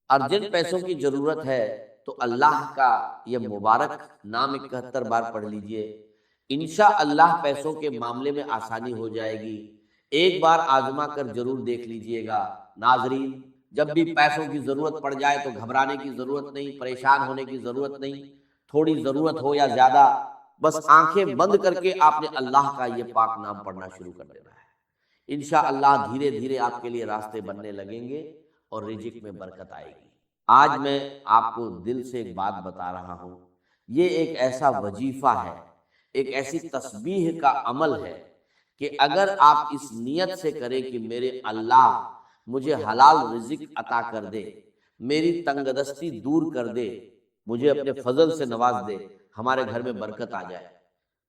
اور جن پیسوں کی ضرورت ہے تو اللہ کا یہ مبارک نام 71 بار پڑھ لیجئے، انشاءاللہ پیسوں کے معاملے میں آسانی ہو جائے گی۔ ایک بار آزما کر ضرور دیکھ لیجئے گا۔ ناظرین، جب بھی پیسوں کی ضرورت پڑ جائے تو گھبرانے کی ضرورت نہیں، پریشان ہونے کی ضرورت نہیں۔ تھوڑی ضرورت ہو یا زیادہ، بس آنکھیں بند کر کے آپ نے اللہ کا یہ پاک نام پڑھنا شروع کر دینا ہے۔ انشاءاللہ دھیرے دھیرے آپ کے لیے راستے بننے لگیں گے اور رزق میں برکت آئے گی۔ آج میں آپ کو دل سے ایک بات بتا رہا ہوں، یہ ایک ایسا وظیفہ ہے، ایک ایسی تسبیح کا عمل ہے کہ اگر آپ اس نیت سے کریں کہ میرے اللہ مجھے حلال رزق عطا کر دے، میری تنگ دستی دور کر دے، مجھے اپنے فضل سے نواز دے، ہمارے گھر میں برکت آ جائے،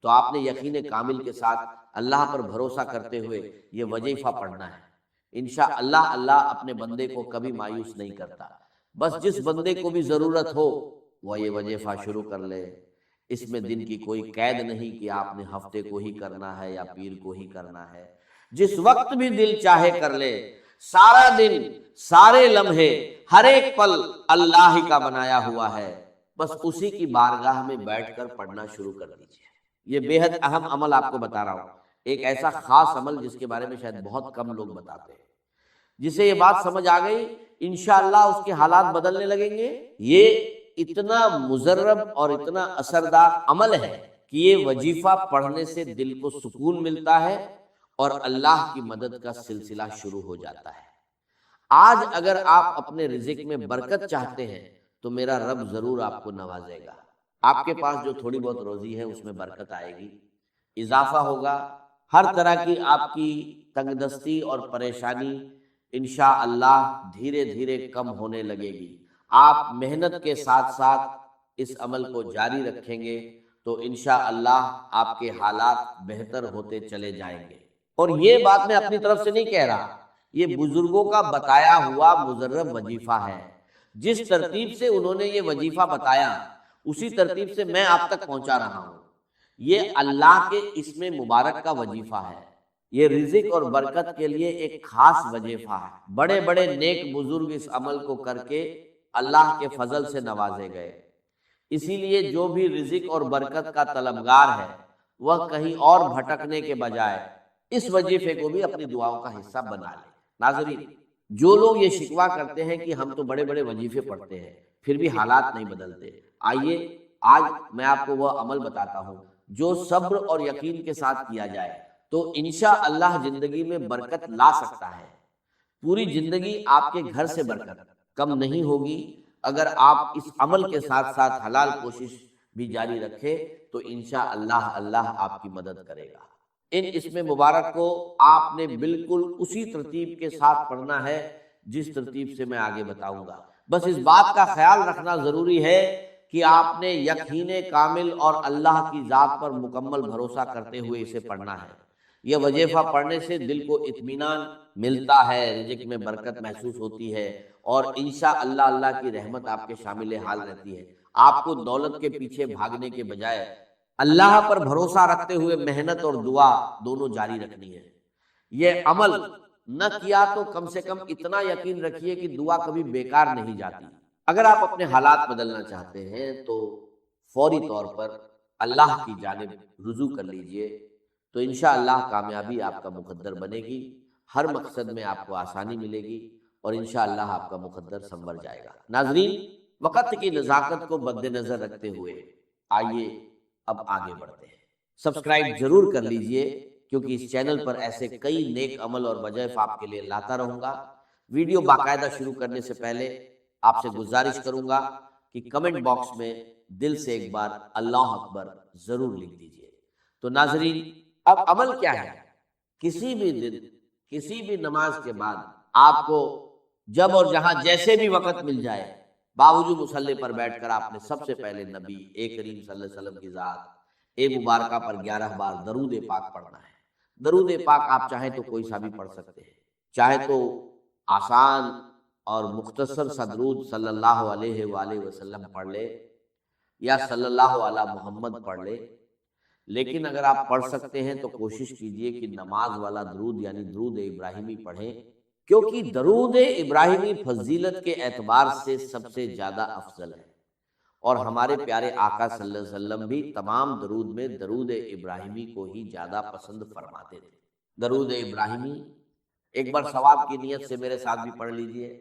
تو آپ نے یقین کامل کے ساتھ اللہ پر بھروسہ کرتے ہوئے یہ وظیفہ پڑھنا ہے۔ انشاءاللہ اللہ اپنے بندے کو کبھی مایوس نہیں کرتا۔ بس جس بندے کو بھی ضرورت ہو وہ یہ وظیفہ شروع کر لے۔ اس میں دن کی کوئی قید نہیں کہ آپ نے ہفتے کو ہی کرنا ہے یا پیر کو ہی کرنا ہے، جس وقت بھی دل چاہے کر لے۔ سارا دن، سارے لمحے، ہر ایک پل اللہ ہی کا بنایا ہوا ہے، بس اسی کی بارگاہ میں بیٹھ کر پڑھنا شروع کر دیجیے۔ یہ بے حد اہم عمل آپ کو بتا رہا ہوں، ایک ایسا خاص عمل جس کے بارے میں شاید بہت کم لوگ بتاتے ہیں۔ جسے یہ بات سمجھ آ گئی انشاءاللہ اس کے حالات بدلنے لگیں گے۔ یہ اتنا مجرب اور اتنا اثردار عمل ہے کہ یہ وظیفہ پڑھنے سے دل کو سکون ملتا ہے اور اللہ کی مدد کا سلسلہ شروع ہو جاتا ہے۔ آج اگر آپ اپنے رزق میں برکت چاہتے ہیں تو میرا رب ضرور آپ کو نوازے گا۔ آپ کے پاس جو تھوڑی بہت روزی ہے اس میں برکت آئے گی، اضافہ ہوگا، ہر طرح کی آپ کی تنگ دستی اور پریشانی انشاءاللہ دھیرے دھیرے کم ہونے لگے گی۔ آپ محنت کے ساتھ ساتھ اس عمل کو جاری رکھیں گے تو انشاءاللہ آپ کے حالات بہتر ہوتے چلے جائیں گے۔ اور یہ بات میں اپنی طرف سے نہیں کہہ رہا، یہ بزرگوں کا بتایا ہوا مجرب وظیفہ ہے۔ جس ترتیب سے انہوں نے یہ وظیفہ بتایا اسی ترتیب سے میں آپ تک پہنچا رہا ہوں۔ یہ اللہ کے اسم مبارک کا وظیفہ ہے، یہ رزق اور برکت کے لیے ایک خاص وظیفہ ہے۔ بڑے بڑے نیک بزرگ اس عمل کو کر کے اللہ کے فضل سے نوازے گئے، اسی لیے جو بھی رزق اور برکت کا طلبگار ہے وہ کہیں اور بھٹکنے کے بجائے اس وظیفے کو بھی اپنی دعاؤں کا حصہ بنا لے۔ ناظرین، جو لوگ یہ شکوہ کرتے ہیں کہ ہم تو بڑے بڑے وظیفے پڑھتے ہیں پھر بھی حالات نہیں بدلتے، آئیے آج میں آپ کو وہ عمل بتاتا ہوں جو صبر اور یقین کے ساتھ کیا جائے تو انشاءاللہ زندگی میں برکت لا سکتا ہے۔ پوری زندگی آپ کے گھر سے برکت کم نہیں ہوگی اگر آپ اس عمل کے ساتھ ساتھ حلال کوشش بھی جاری رکھے تو انشاءاللہ اللہ آپ کی مدد کرے گا۔ ان اسم مبارک کو آپ نے بالکل اسی ترتیب کے ساتھ پڑھنا ہے جس ترتیب سے میں آگے بتاؤں گا۔ بس اس بات کا خیال رکھنا ضروری ہے کہ آپ نے یقین کامل اور اللہ کی ذات پر مکمل بھروسہ کرتے ہوئے اسے پڑھنا ہے۔ یہ وظیفہ پڑھنے سے دل کو اطمینان ملتا ہے، رزق میں برکت محسوس ہوتی ہے اور انشاءاللہ اللہ کی رحمت آپ کے شامل حال رہتی ہے۔ آپ کو دولت کے پیچھے بھاگنے کے بجائے اللہ پر بھروسہ رکھتے ہوئے محنت اور دعا دونوں جاری رکھنی ہے۔ یہ عمل نہ کیا تو کم سے کم اتنا یقین رکھیے کہ دعا کبھی بیکار نہیں جاتی۔ اگر آپ اپنے حالات بدلنا چاہتے ہیں تو فوری طور پر اللہ کی جانب رجوع کر لیجئے تو انشاءاللہ کامیابی آپ کا مقدر بنے گی، ہر مقصد میں آپ کو آسانی ملے گی اور انشاءاللہ آپ کا مقدر سنور جائے گا۔ ناظرین، وقت کی نزاکت کو مد نظر رکھتے ہوئے آئیے اب آگے بڑھتے ہیں۔ سبسکرائب ضرور کر لیجئے کیونکہ اس چینل پر ایسے کئی نیک عمل اور وظائف آپ کے لیے لاتا رہوں گا۔ ویڈیو باقاعدہ شروع کرنے سے پہلے آپ سے گزارش کروں گا کہ کمنٹ باکس میں دل سے ایک بار اللہ اکبر ضرور لکھ دیجئے۔ تو ناظرین، اب عمل کیا ہے؟ کسی بھی دن، کسی بھی نماز کے بعد آپ کو جب اور جہاں جیسے بھی وقت مل جائے باوجود مصلی پر بیٹھ کر آپ نے سب سے پہلے نبی کریم صلی اللہ علیہ وسلم کی ذات مبارکہ پر 11 بار درود پاک پڑھنا ہے۔ درود پاک آپ چاہیں تو کوئی سا بھی پڑھ سکتے ہیں، چاہے تو آسان اور مختصر سا درود صلی اللہ علیہ وآلہ وسلم پڑھ لے یا صلی اللہ علی محمد پڑھ لے، لیکن اگر آپ پڑھ سکتے ہیں تو کوشش کیجئے کہ نماز والا درود یعنی درود ابراہیمی پڑھیں، کیونکہ درود ابراہیمی فضیلت کے اعتبار سے سب سے زیادہ افضل ہے، اور ہمارے پیارے آقا صلی اللہ علیہ وسلم بھی تمام درود میں درود ابراہیمی کو ہی زیادہ پسند فرماتے تھے۔ درود ابراہیمی ایک بار ثواب کی نیت سے میرے ساتھ بھی پڑھ لیجئے۔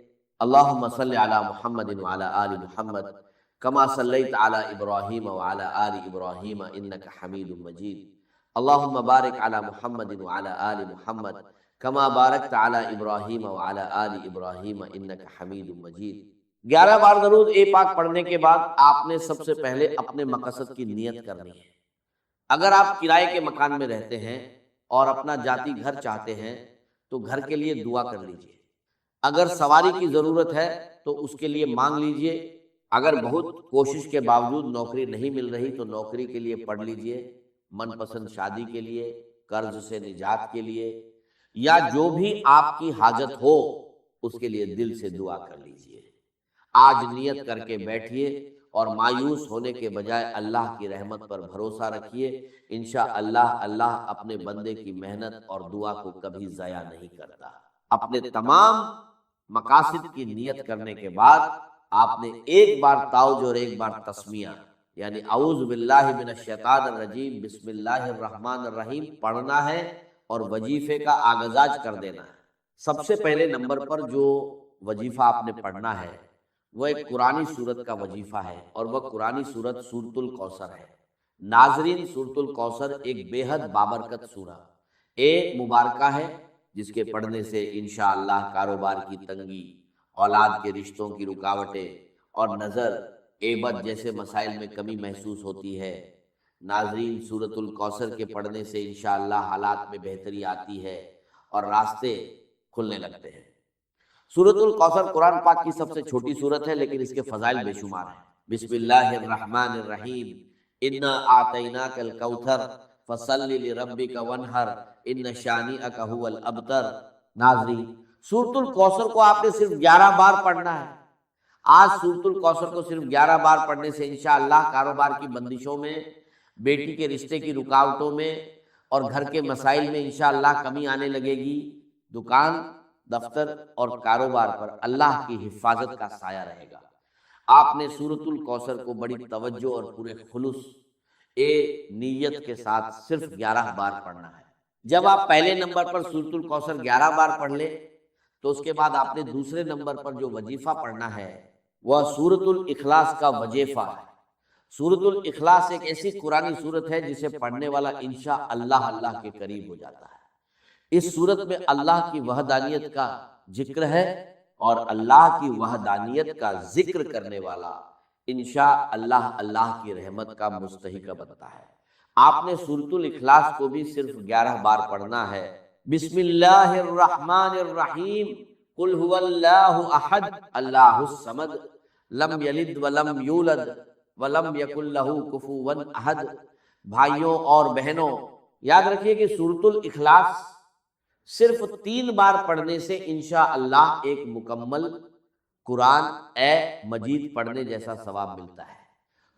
اللہم صلی علی محمد وعلی آل محمد کما صلیت علی ابراہیم وعلی آل ابراہیم انک حمید مجید، اللہم بارک علی محمد وعلی آل محمد کما بارکت علی ابراہیم وعلی آل ابراہیم انک حمید مجید۔ 11 بار درود پاک پڑھنے کے بعد آپ نے سب سے پہلے اپنے مقصد کی نیت کرنی ہے۔ اگر آپ کرائے کے مکان میں رہتے ہیں اور اپنا ذاتی گھر چاہتے ہیں تو گھر کے لیے دعا کر لیجئے۔ اگر سواری کی ضرورت ہے تو اس کے لیے مانگ لیجئے۔ اگر بہت کوشش کے باوجود نوکری نہیں مل رہی تو نوکری کے لیے پڑھ لیجئے، من پسند شادی کے لیے، قرض سے نجات کے لیے، یا جو بھی آپ کی حاجت ہو اس کے لیے دل سے دعا کر لیجئے۔ آج نیت کر کے بیٹھیے اور مایوس ہونے کے بجائے اللہ کی رحمت پر بھروسہ رکھیے۔ انشاءاللہ اللہ اپنے بندے کی محنت اور دعا کو کبھی ضائع نہیں کرتا۔ اپنے تمام مقاصد کی نیت کرنے کے بعد آپ نے ایک بار تعوذ اور ایک بار تسمیہ، یعنی اعوذ باللہ من الشیطان الرجیم بسم اللہ الرحمن الرحیم پڑھنا ہے اور وظیفے کا آغاز کر دینا ہے۔ سب سے پہلے نمبر پر جو وظیفہ آپ نے پڑھنا ہے وہ ایک قرآنی سورت کا وظیفہ ہے، اور وہ قرآنی سورت سورۃ الکوثر ہے۔ ناظرین، سورۃ الکوثر ایک بے حد بابرکت سورہ، ایک مبارکہ ہے جس کے پڑھنے سے انشاءاللہ کاروبار کی تنگی، اولاد کے رشتوں کی رکاوٹیں اور نظر، عیبت جیسے مسائل میں کمی محسوس ہوتی ہے۔ ناظرین، سورۃ الکوثر کے پڑھنے سے انشاءاللہ حالات میں بہتری آتی ہے اور راستے کھلنے لگتے ہیں۔ سورۃ الکوثر قرآن پاک کی سب سے چھوٹی سورت ہے لیکن اس کے فضائل بے شمار ہیں۔ بسم اللہ الرحمن الرحیم، انا اعطیناک الکوثر فصل لربک وانحر ان شانئک هو الابتر۔ ناظرین، سورۃ الکوثر کو آپ نے صرف 11 بار پڑھنا ہے۔ آج سورۃ الکوثر کو صرف 11 بار پڑھنے سے انشاءاللہ کاروبار کی بندشوں میں، بیٹی کے رشتے کی رکاوٹوں میں اور گھر کے مسائل میں انشاءاللہ کمی آنے لگے گی۔ دکان، دفتر اور کاروبار پر اللہ کی حفاظت کا سایہ رہے گا۔ آپ نے سورۃ الکوثر کو بڑی توجہ اور پورے خلوص نیت کے ساتھ صرف 11 بار پڑھنا ہے۔ جب آپ پہلے نمبر پر سورۃ الکوثر 11 بار پڑھ لیں تو اس کے بعد آپ نے دوسرے نمبر پر جو وظیفہ پڑھنا ہے وہ سورۃ الاخلاص کا وظیفہ ہے۔ سورۃ الاخلاص ایک ایسی قرآنی سورت ہے جسے پڑھنے والا انشاءاللہ اللہ کے قریب ہو جاتا ہے۔ اس سورت میں اللہ کی وحدانیت کا ذکر ہے اور اللہ کی وحدانیت کا ذکر کرنے والا انشاءاللہ اللہ کی رحمت کا مستحق بنتا ہے۔ آپ نے سورۃ الاخلاص کو بھی صرف 11 بار پڑھنا ہے۔ بسم اللہ الرحمن الرحیم، قل هو اللہ احد اللہ الصمد لم یلد ولم یولد ولم یکن لہ کفوا احد۔ بھائیوں اور بہنوں، یاد رکھیے کہ سورۃ الاخلاص صرف 3 بار پڑھنے سے انشاءاللہ ایک مکمل قرآن مجید پڑھنے جیسا ثواب ملتا ہے۔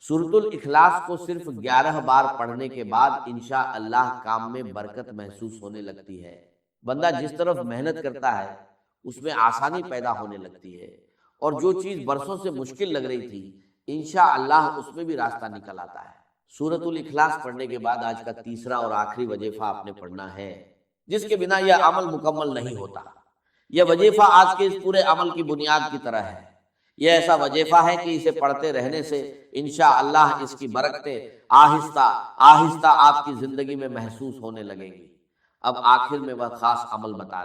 سورۃ الاخلاص کو صرف 11 بار پڑھنے کے بعد انشاءاللہ کام میں برکت محسوس ہونے لگتی ہے۔ بندہ جس طرف محنت کرتا ہے اس میں آسانی پیدا ہونے لگتی ہے، اور جو چیز برسوں سے مشکل لگ رہی تھی انشاءاللہ اس میں بھی راستہ نکل آتا ہے۔ سورۃ الاخلاص پڑھنے کے بعد آج کا تیسرا اور آخری وظیفہ آپ نے پڑھنا ہے، جس کے بنا یہ عمل مکمل نہیں ہوتا۔ یہ وظیفہ آج کے اس پورے عمل کی بنیاد کی طرح ہے۔ یہ ایسا وظیفہ ہے کہ اسے پڑھتے رہنے سے انشاءاللہ اس کی برکتیں آہستہ آہستہ آپ کی زندگی میں محسوس ہونے لگیں گی۔ اب آخر میں وہ خاص عمل بتا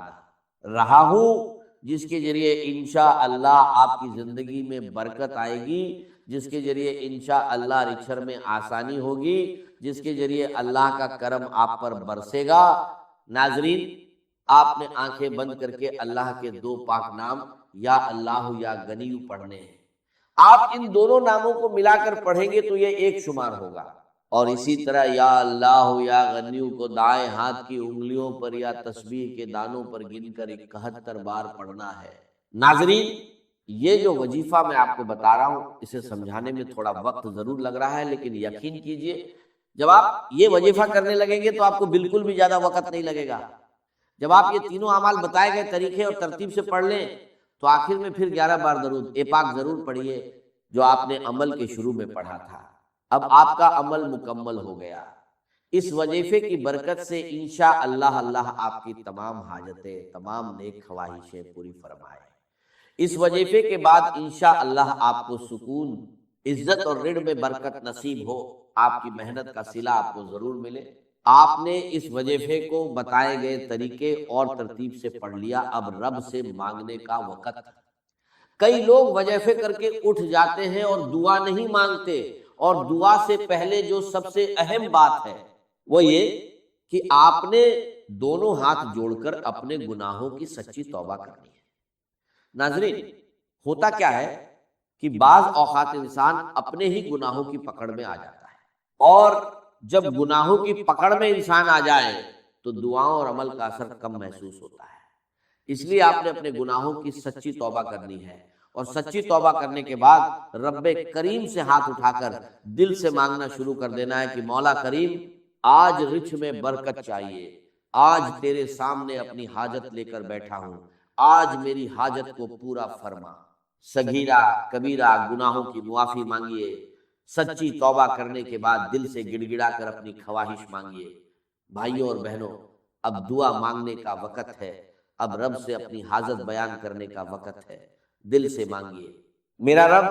رہا ہوں جس کے ذریعے انشاءاللہ آپ کی زندگی میں برکت آئے گی، جس کے ذریعے انشاءاللہ رچھر میں آسانی ہوگی، جس کے ذریعے اللہ کا کرم آپ پر برسے گا۔ ناظرین، آپ نے آنکھیں بند کر کے اللہ کے 2 پاک نام یا اللہ یا غنی پڑھنے ہیں۔ آپ ان دونوں ناموں کو ملا کر پڑھیں گے تو یہ ایک شمار ہوگا، اور اسی طرح یا اللہ یا غنی کو دائیں ہاتھ کی انگلیوں پر یا تسبیح کے دانوں پر گن کر 71 بار پڑھنا ہے۔ ناظرین، یہ جو وظیفہ میں آپ کو بتا رہا ہوں اسے سمجھانے میں تھوڑا وقت ضرور لگ رہا ہے، لیکن یقین کیجئے جب آپ یہ وظیفہ کرنے لگیں گے تو آپ کو بالکل بھی زیادہ وقت نہیں لگے گا۔ جب آپ یہ تینوں اعمال بتائے گئے طریقے اور ترتیب سے پڑھ لیں تو آخر میں پھر 11 بار درود پاک ضرور پڑھیے جو آپ نے عمل کے شروع میں پڑھا تھا۔ اب آپ کا عمل مکمل ہو گیا، اس وظیفے کی برکت سے انشاءاللہ اللہ آپ کی تمام حاجتیں، تمام نیک خواہشیں پوری فرمائے۔ اس وظیفے کے بعد انشاءاللہ آپ کو سکون، عزت اور رزق میں برکت نصیب ہو، آپ کی محنت کا صلہ آپ کو ضرور ملے۔ آپ نے اس وظیفے کو بتائے گئے طریقے اور ترتیب سے پڑھ لیا، اب رب سے مانگنے کا وقت۔ کئی لوگ وظیفے کر کے اٹھ جاتے ہیں اور دعا نہیں مانگتے، اور دعا سے پہلے جو سب سے اہم بات ہے وہ یہ کہ آپ نے دونوں ہاتھ جوڑ کر اپنے گناہوں کی سچی توبہ کرنی ہے۔ ناظرین، ہوتا کیا ہے کہ بعض اوقات انسان اپنے ہی گناہوں کی پکڑ میں آ جاتا ہے، اور جب گناہوں کی پکڑ میں انسان آ جائے تو دعاؤں اور عمل کا اثر کم محسوس ہوتا ہے۔ اس لیے آپ نے اپنے گناہوں کی سچی توبہ کرنی ہے، اور سچی توبہ کرنے کے بعد رب کریم سے ہاتھ اٹھا کر دل سے مانگنا شروع کر دینا ہے کہ مولا کریم، آج رچھ میں برکت چاہیے، آج تیرے سامنے اپنی حاجت لے کر بیٹھا ہوں، آج میری حاجت کو پورا فرما۔ صغیرہ کبیرہ گناہوں کی معافی مانگیے، سچی توبہ کرنے کے بعد دل سے گڑ گڑا کر اپنی خواہش مانگیے۔ بھائیوں اور بہنوں، اب دعا مانگنے کا وقت ہے، اب رب سے اپنی حاجت بیان کرنے کا وقت ہے، دل سے مانگیے۔ میرا رب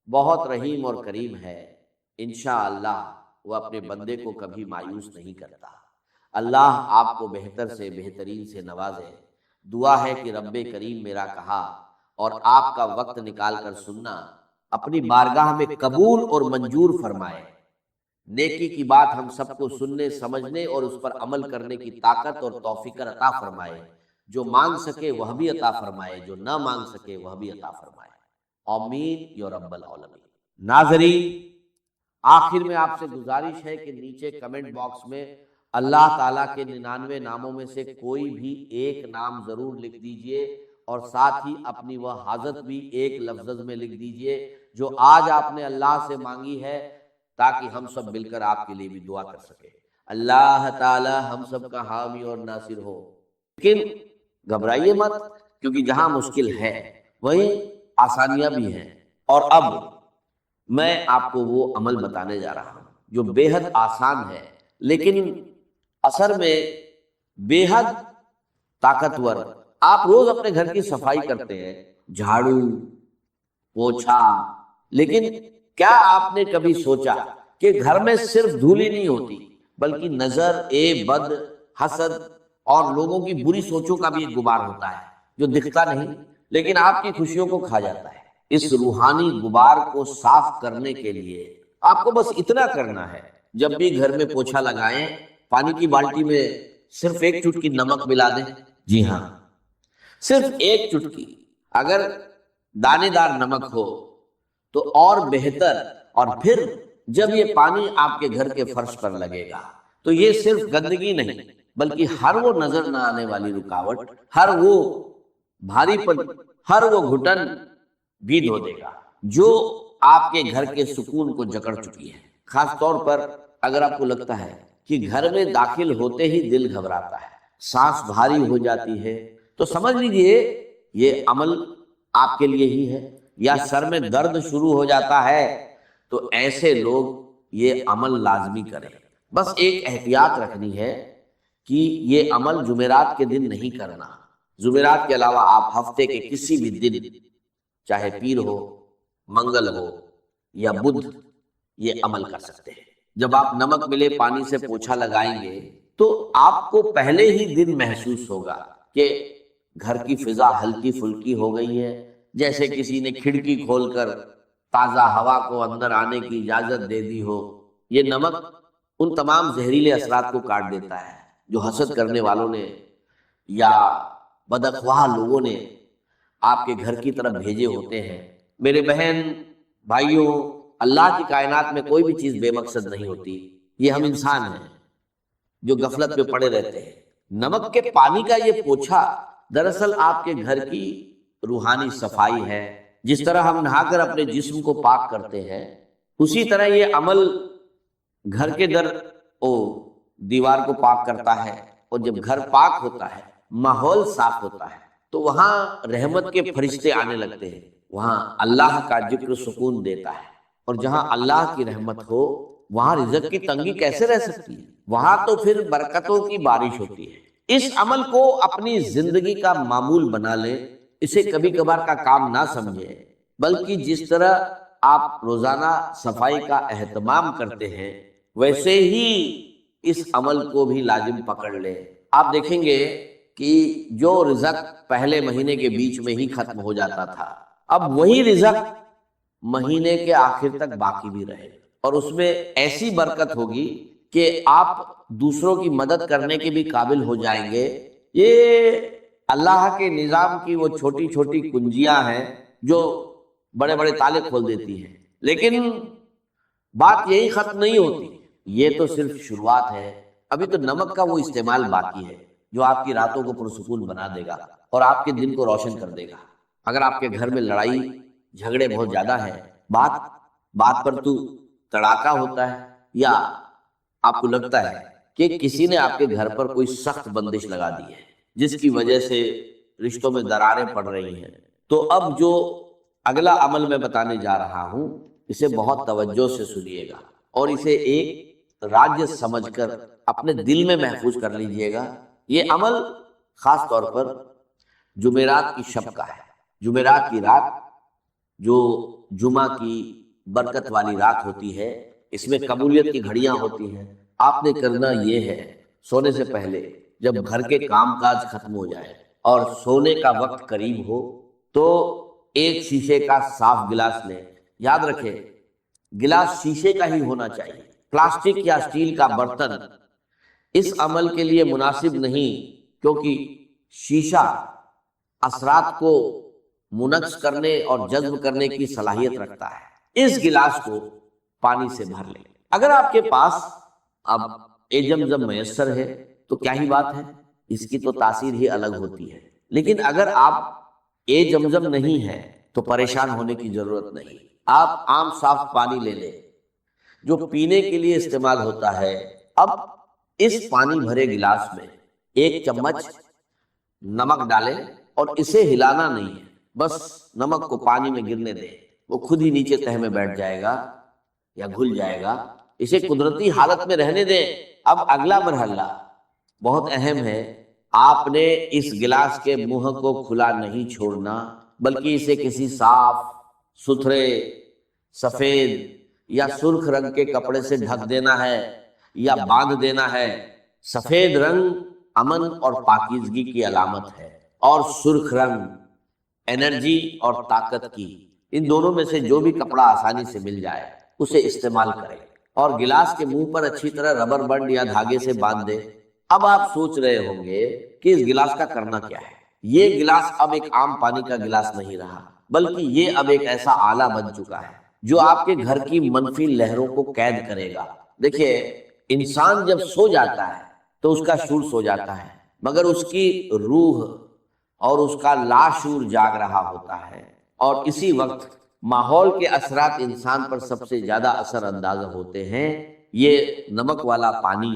بہت رحیم اور کریم ہے، انشاءاللہ وہ اپنے بندے کو کبھی مایوس نہیں کرتا۔ اللہ آپ کو بہتر سے بہترین سے نوازے۔ دعا ہے کہ رب کریم میرا کہا اور آپ کا وقت نکال کر سننا اپنی بارگاہ میں قبول اور منظور فرمائے۔ نیکی کی بات ہم سب کو سننے، سمجھنے اور اس پر عمل کرنے کی طاقت اور توفیق عطا فرمائے۔ جو مانگ سکے وہ بھی عطا فرمائے، جو نہ مانگ سکے وہ بھی عطا فرمائے، آمین یا رب العالمین۔ ناظرین، آخر میں آپ سے گزارش ہے کہ نیچے کمنٹ باکس میں اللہ تعالیٰ کے 99 ناموں میں سے کوئی بھی ایک نام ضرور لکھ دیجئے، اور ساتھ ہی اپنی وہ حاجت بھی ایک لفظ میں لکھ دیجئے جو آج آپ نے اللہ سے مانگی ہے، تاکہ ہم سب مل کر آپ کے لیے بھی دعا کر سکیں۔ اللہ تعالی ہم سب کا حامی اور ناصر ہو۔ لیکن گھبرائیے مت، کیونکہ جہاں مشکل ہے وہیں آسانیاں بھی ہیں، اور اب میں آپ کو وہ عمل بتانے جا رہا ہوں جو بے حد آسان ہے، لیکن اثر میں بے حد طاقتور۔ آپ روز اپنے گھر کی صفائی کرتے ہیں، جھاڑو، پوچھا، لیکن کیا آپ نے کبھی سوچا کہ گھر میں صرف دھول ہی نہیں ہوتی، بلکہ نظر بد، حسد اور لوگوں کی بری سوچوں کا بھی ایک غبار ہوتا ہے جو دکھتا نہیں لیکن آپ کی خوشیوں کو کھا جاتا ہے۔ اس روحانی غبار کو صاف کرنے کے لیے آپ کو بس اتنا کرنا ہے، جب بھی گھر میں پوچھا لگائیں، پانی کی بالٹی میں صرف ایک چٹکی نمک ملا دیں۔ جی ہاں، صرف ایک چٹکی۔ اگر دانے دار نمک ہو تو اور بہتر، اور پھر جب یہ پانی آپ کے گھر کے فرش پر لگے گا تو یہ صرف گندگی نہیں بلکہ ہر وہ نظر نہ آنے والی رکاوٹ، ہر وہ بھاری پن، ہر وہ گھٹن بھی دھو دے گا جو آپ کے گھر کے سکون کو جکڑ چکی ہے۔ خاص طور پر اگر آپ کو لگتا ہے کہ گھر میں داخل ہوتے ہی دل گھبراتا ہے، سانس بھاری ہو جاتی ہے، تو سمجھ لیجئے یہ عمل آپ کے لیے ہی ہے، یا سر میں درد شروع ہو جاتا ہے تو ایسے لوگ یہ عمل لازمی کریں۔ بس ایک احتیاط رکھنی ہے کہ یہ عمل جمعرات کے دن نہیں کرنا۔ جمعرات کے علاوہ آپ ہفتے کے کسی بھی دن، چاہے پیر ہو، منگل ہو یا بدھ، یہ عمل کر سکتے ہیں۔ جب آپ نمک ملے پانی سے پوچھا لگائیں گے تو آپ کو پہلے ہی دن محسوس ہوگا کہ گھر کی فضا ہلکی پھلکی ہو گئی ہے، جیسے کسی نے کھڑکی کھول کر تازہ ہوا کو اندر آنے کی اجازت دے دی ہو۔ یہ نمک ان تمام زہریلے اثرات کو کاٹ دیتا ہے جو حسد کرنے والوں نے یا بدخواہ لوگوں نے آپ کے گھر کی طرف بھیجے ہوتے ہیں۔ میرے بہن بھائیوں، اللہ کی کائنات میں کوئی بھی چیز بے مقصد نہیں ہوتی، یہ ہم انسان ہیں جو غفلت میں پڑے رہتے ہیں۔ نمک کے پانی کا یہ پوچھا دراصل آپ کے گھر کی روحانی صفائی ہے۔ جس طرح ہم نہا کر اپنے جسم کو پاک کرتے ہیں، اسی طرح یہ عمل گھر کے در دیوار کو پاک کرتا ہے، اور جب گھر پاک ہوتا ہے، ماحول صاف ہوتا ہے، تو وہاں رحمت کے فرشتے آنے لگتے ہیں، وہاں اللہ کا ذکر سکون دیتا ہے، اور جہاں اللہ کی رحمت ہو وہاں رزق کی تنگی کیسے رہ سکتی ہے؟ وہاں تو پھر برکتوں کی بارش ہوتی ہے۔ اس عمل کو اپنی زندگی کا معمول بنا لیں، اسے کبھی کبھار کا کام نہ سمجھیں، بلکہ جس طرح آپ روزانہ صفائی کا اہتمام کرتے ہیں ویسے ہی اس عمل کو بھی لازم پکڑ لیں۔ آپ دیکھیں گے کہ جو رزق پہلے مہینے کے بیچ میں ہی ختم ہو جاتا تھا، اب وہی رزق مہینے کے آخر تک باقی بھی رہے، اور اس میں ایسی برکت ہوگی کہ آپ دوسروں کی مدد کرنے کے بھی قابل ہو جائیں گے۔ یہ اللہ کے نظام کی وہ چھوٹی چھوٹی کنجیاں ہیں جو بڑے بڑے تالے کھول دیتی ہیں، لیکن بات یہی ختم نہیں ہوتی، یہ تو صرف شروعات ہے۔ ابھی تو نمک کا وہ استعمال باقی ہے جو آپ کی راتوں کو پرسکون بنا دے گا اور آپ کے دن کو روشن کر دے گا۔ اگر آپ کے گھر میں لڑائی جھگڑے بہت زیادہ ہے، بات پر تو تڑاکا ہوتا ہے، یا آپ کو لگتا ہے کہ کسی نے آپ کے گھر پر کوئی سخت بندش لگا دی ہے جس کی وجہ سے رشتوں میں دراریں پڑ رہی ہیں، تو اب جو اگلا عمل میں بتانے جا رہا ہوں اسے بہت توجہ سے سنیے گا، اور اسے ایک راج سمجھ کر اپنے دل میں محفوظ کر لیجئے گا۔ یہ عمل خاص طور پر جمعرات کی شب کا ہے۔ جمعرات کی رات جو جمعہ کی برکت والی رات ہوتی ہے، اس میں قبولیت کی گھڑیاں ہوتی ہیں۔ آپ نے کرنا یہ ہے، سونے سے پہلے جب گھر کے کام کاج ختم ہو جائے اور سونے کا وقت قریب ہو تو ایک شیشے کا صاف گلاس لیں۔ یاد رکھیں گلاس شیشے کا ہی ہونا چاہیے، پلاسٹک یا اسٹیل کا برتن اس عمل کے لیے مناسب نہیں، کیونکہ شیشہ اثرات کو منعکس کرنے اور جذب کرنے کی صلاحیت رکھتا ہے۔ اس گلاس کو پانی سے بھر لیں۔ اگر آپ کے پاس اب زمزم میسر ہے تو کیا ہی بات ہے، اس کی تو تاثیر ہی الگ ہوتی ہے، لیکن اگر آپ زمزم نہیں ہے تو پریشان ہونے کی ضرورت نہیں۔ آپ عام صاف پانی لے لیں جو پینے کے لیے استعمال ہوتا ہے۔ اب اس پانی بھرے گلاس میں 1 چمچ نمک ڈالیں، اور اسے ہلانا نہیں ہے، بس نمک کو پانی میں گرنے دیں، وہ خود ہی نیچے تہہ میں بیٹھ جائے گا یا گھل جائے گا۔ اسے قدرتی حالت میں رہنے دیں۔ اب اگلا مرحلہ بہت اہم ہے، آپ نے اس گلاس کے منہ کو کھلا نہیں چھوڑنا، بلکہ اسے کسی صاف ستھرے سفید یا سرخ رنگ کے کپڑے سے ڈھک دینا ہے یا باندھ دینا ہے۔ سفید رنگ امن اور پاکیزگی کی علامت ہے، اور سرخ رنگ انرجی اور طاقت کی۔ ان دونوں میں سے جو بھی کپڑا آسانی سے مل جائے اسے استعمال کریں، اور گلاس کے منہ پر اچھی طرح ربر بینڈ یا دھاگے سے باندھ دیں۔ اب آپ سوچ رہے ہوں گے کہ اس گلاس کا کرنا کیا ہے۔ یہ گلاس اب ایک عام پانی کا گلاس نہیں رہا، بلکہ یہ اب ایک ایسا آلہ بن چکا ہے جو آپ کے گھر کی منفی لہروں کو قید کرے گا۔ دیکھیے انسان جب سو جاتا ہے تو اس کا شعور سو جاتا ہے، مگر اس کی روح اور اس کا لاشعور جاگ رہا ہوتا ہے، اور اسی وقت ماحول کے اثرات انسان پر سب سے زیادہ اثر انداز ہوتے ہیں۔ یہ نمک والا پانی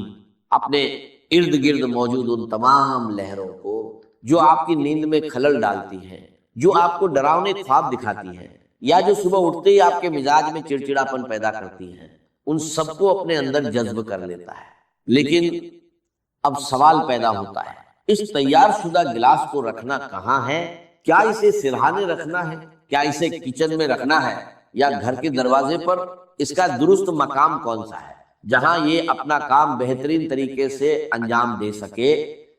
اپنے ارد گرد موجود ان تمام لہروں کو جو آپ کی نیند میں خلل ڈالتی ہیں، جو آپ کو ڈراؤنے خواب دکھاتی ہیں، یا جو صبح اٹھتے ہی آپ کے مزاج میں چڑچڑاپن پیدا کرتی ہیں، ان سب کو اپنے اندر جذب کر لیتا ہے۔ لیکن اب سوال پیدا ہوتا ہے، اس تیار شدہ گلاس کو رکھنا کہاں ہے؟ کیا اسے سرہانے رکھنا ہے؟ کیا اسے کچن میں رکھنا ہے، یا گھر کے دروازے پر؟ اس کا درست مقام کون سا ہے جہاں یہ اپنا کام بہترین طریقے سے انجام دے سکے؟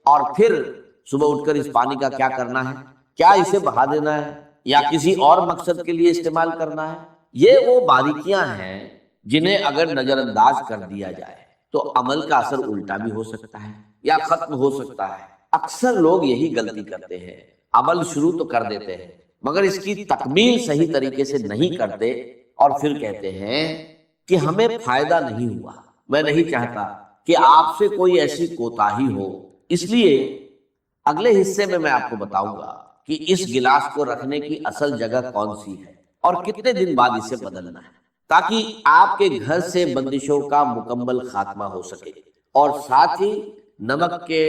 اور پھر صبح اٹھ کر اس پانی کا کیا کرنا ہے؟ کیا اسے بہا دینا ہے یا کسی اور مقصد کے لیے استعمال کرنا ہے؟ یہ وہ باریکیاں ہیں جنہیں اگر نظر انداز کر دیا جائے تو عمل کا اثر الٹا بھی ہو سکتا ہے یا ختم ہو سکتا ہے۔ اکثر لوگ یہی غلطی کرتے ہیں، عمل شروع تو کر دیتے ہیں مگر اس کی تکمیل صحیح طریقے سے نہیں کرتے، اور پھر کہتے ہیں کہ ہمیں فائدہ نہیں ہوا۔ میں نہیں چاہتا کہ آپ سے کوئی ایسی کوتاہی ہو، اس لیے اگلے حصے میں آپ کو بتاؤں گا کہ اس گلاس کو رکھنے کی اصل جگہ کون سی ہے اور کتنے دن بعد اسے بدلنا ہے، تاکہ آپ کے گھر سے بندشوں کا مکمل خاتمہ ہو سکے، اور ساتھ ہی نمک کے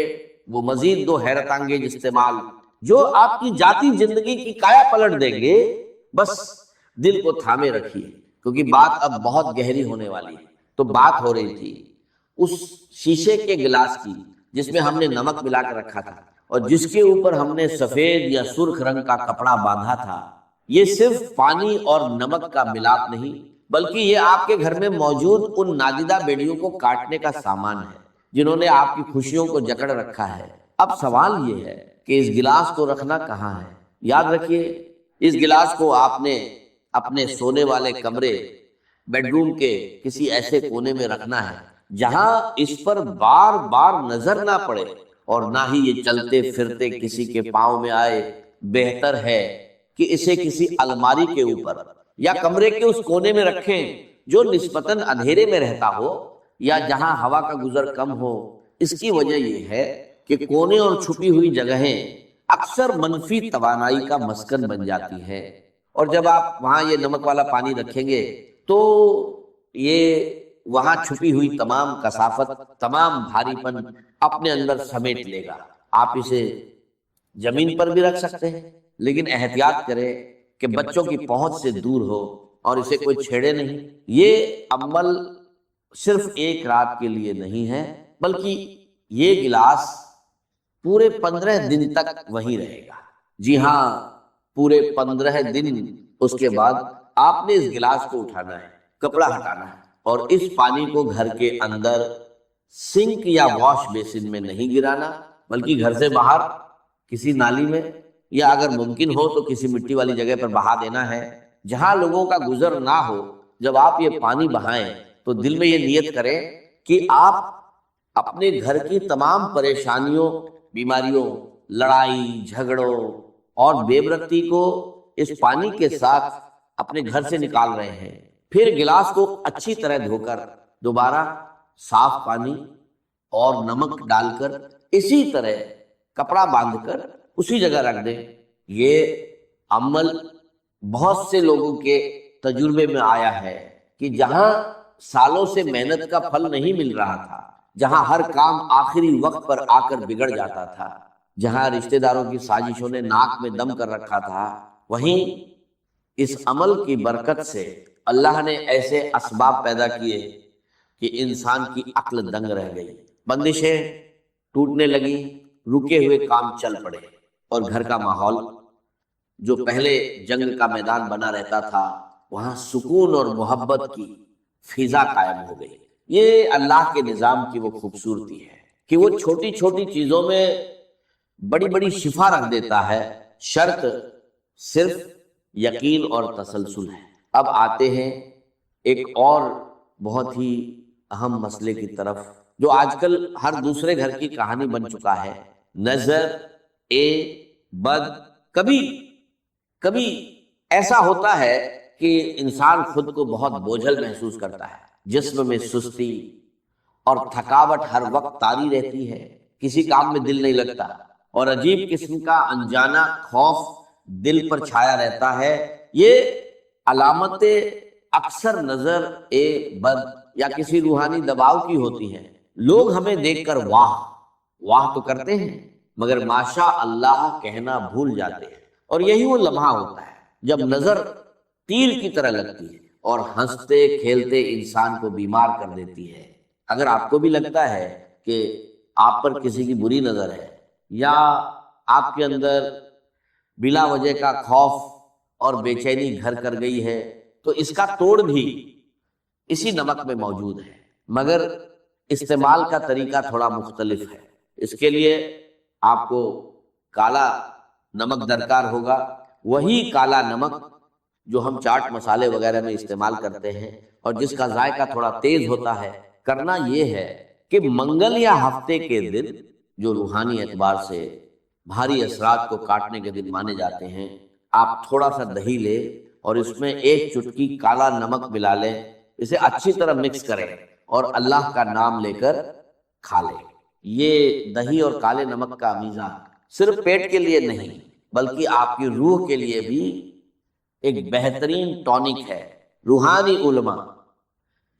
وہ مزید دو حیرت انگیز استعمال جو آپ کی ذاتی زندگی کی کایا پلٹ دیں گے، بس دل کو تھامے رکھیے، کیونکہ بات اب بہت گہری ہونے والی ہے۔ تو بات ہو رہی تھی اس شیشے کے گلاس کی جس میں ہم نے نمک ملا کر رکھا تھا اور جس کے اوپر ہم نے سفید یا سرخ رنگ کا کپڑا باندھا تھا۔ یہ صرف پانی اور نمک کا ملاپ نہیں، بلکہ یہ آپ کے گھر میں موجود ان نادیدہ بیڑیوں کو کاٹنے کا سامان ہے جنہوں نے آپ کی خوشیوں کو جکڑ رکھا ہے۔ اب سوال یہ ہے کہ اس گلاس کو رکھنا کہاں ہے؟ یاد رکھیے، اس گلاس کو آپ نے اپنے سونے والے کمرے، بیڈ روم کے کسی ایسے کونے میں رکھنا ہے جہاں اس پر بار بار نظر نہ پڑے اور نہ ہی یہ چلتے پھرتے کسی کے پاؤں میں آئے۔ بہتر ہے کہ اسے کسی الماری کے اوپر یا کمرے کے اس کونے میں رکھیں جو نسبتاً اندھیرے میں رہتا ہو یا جہاں ہوا کا گزر کم ہو۔ اس کی وجہ یہ ہے کہ کونے اور چھپی ہوئی جگہیں اکثر منفی توانائی کا مسکن بن جاتی ہیں، اور جب آپ وہاں یہ نمک والا پانی رکھیں گے تو یہ وہاں چھپی ہوئی تمام کثافت، تمام بھاری پن اپنے اندر سمیٹ لے گا۔ آپ اسے زمین پر بھی رکھ سکتے ہیں، لیکن احتیاط کریں کہ بچوں کی پہنچ سے دور ہو اور اسے کوئی چھیڑے نہیں۔ یہ عمل صرف ایک رات کے لیے نہیں ہے، بلکہ یہ گلاس پورے 15 دن تک وہیں رہے گا۔ جی ہاں، پورے 15 دن۔ اس کے بعد آپ نے اس گلاس کو اٹھانا ہے، کپڑا ہٹانا ہے اور اس پانی کو گھر کے اندر سنک یا واش بیسن میں نہیں گرانا، بلکہ گھر سے باہر کسی نالی میں، یا اگر ممکن ہو تو کسی مٹی والی جگہ پر بہا دینا ہے جہاں لوگوں کا گزر نہ ہو۔ جب آپ یہ پانی بہائیں تو دل میں یہ نیت کریں کہ آپ اپنے گھر کی تمام پریشانیوں، بیماریوں، لڑائی جھگڑوں اور بے برکتی کو اس پانی کے ساتھ اپنے گھر سے نکال رہے ہیں۔ پھر گلاس کو اچھی طرح دھو کر دوبارہ صاف پانی اور نمک ڈال کر اسی طرح کپڑا باندھ کر اسی جگہ رکھ دیں۔ یہ عمل بہت سے لوگوں کے تجربے میں آیا ہے کہ جہاں سالوں سے محنت کا پھل نہیں مل رہا تھا، جہاں ہر کام آخری وقت پر آ کر بگڑ جاتا تھا، جہاں رشتہ داروں کی سازشوں نے ناک میں دم کر رکھا تھا، وہیں اس عمل کی برکت سے اللہ نے ایسے اسباب پیدا کیے کہ انسان کی عقل دنگ رہ گئی، بندشیں ٹوٹنے لگی، رکے ہوئے کام چل پڑے، اور گھر کا ماحول جو پہلے جنگ کا میدان بنا رہتا تھا وہاں سکون اور محبت کی فضا قائم ہو گئی۔ یہ اللہ کے نظام کی وہ خوبصورتی ہے کہ وہ چھوٹی چھوٹی چیزوں میں بڑی بڑی شفا رکھ دیتا ہے، شرط صرف یقین اور تسلسل ہے۔ اب آتے ہیں ایک اور بہت ہی اہم مسئلے کی طرف جو آج کل ہر دوسرے گھر کی کہانی بن چکا ہے۔ نظر بد۔ کبھی ایسا ہوتا ہے کہ انسان خود کو بہت بوجھل محسوس کرتا ہے، جسم میں سستی اور تھکاوٹ ہر وقت طاری رہتی ہے، کسی کام میں دل نہیں لگتا اور عجیب قسم کا انجانا خوف دل پر چھایا رہتا ہے۔ یہ علامتیں اکثر نظر بد یا کسی روحانی دباؤ کی ہوتی ہیں۔ لوگ ہمیں دیکھ کر واہ تو کرتے ہیں، مگر ماشاء اللہ کہنا بھول جاتے ہیں، اور یہی وہ لمحہ ہوتا ہے جب نظر تیر کی طرح لگتی ہے اور ہنستے کھیلتے انسان کو بیمار کر دیتی ہے۔ اگر آپ کو بھی لگتا ہے کہ آپ پر کسی کی بری نظر ہے یا آپ کے اندر بلا وجہ کا خوف اور بے چینی گھر کر گئی ہے تو اس کا توڑ بھی اسی نمک میں موجود ہے، مگر استعمال کا طریقہ تھوڑا مختلف ہے۔ اس کے لیے آپ کو کالا نمک درکار ہوگا، وہی کالا نمک جو ہم چاٹ مسالے وغیرہ میں استعمال کرتے ہیں اور جس کا ذائقہ تھوڑا تیز ہوتا ہے۔ کرنا یہ ہے کہ منگل یا ہفتے کے دن جو روحانی اعتبار سے بھاری اثرات کو کاٹنے کے دن مانے جاتے ہیں، آپ تھوڑا سا دہی لیں اور اس میں ایک چٹکی کالا نمک ملا لیں، اسے اچھی طرح مکس کریں اور اللہ کا نام لے کر کھا لیں۔ یہ دہی اور کالے نمک کا میزان صرف پیٹ کے لیے نہیں بلکہ آپ کی روح کے لیے بھی ایک بہترین ٹونک ہے۔ روحانی علماء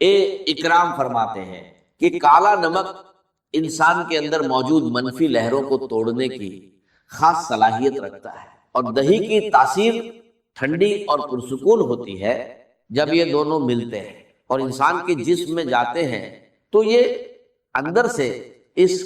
اکرام فرماتے ہیں کہ کالا نمک انسان کے اندر موجود منفی لہروں کو توڑنے کی خاص صلاحیت رکھتا ہے، اور دہی کی تاثیر ٹھنڈی اور پرسکون ہوتی ہے جب یہ دونوں ملتے ہیں اور انسان کے جسم میں جاتے ہیں تو یہ اندر سے اس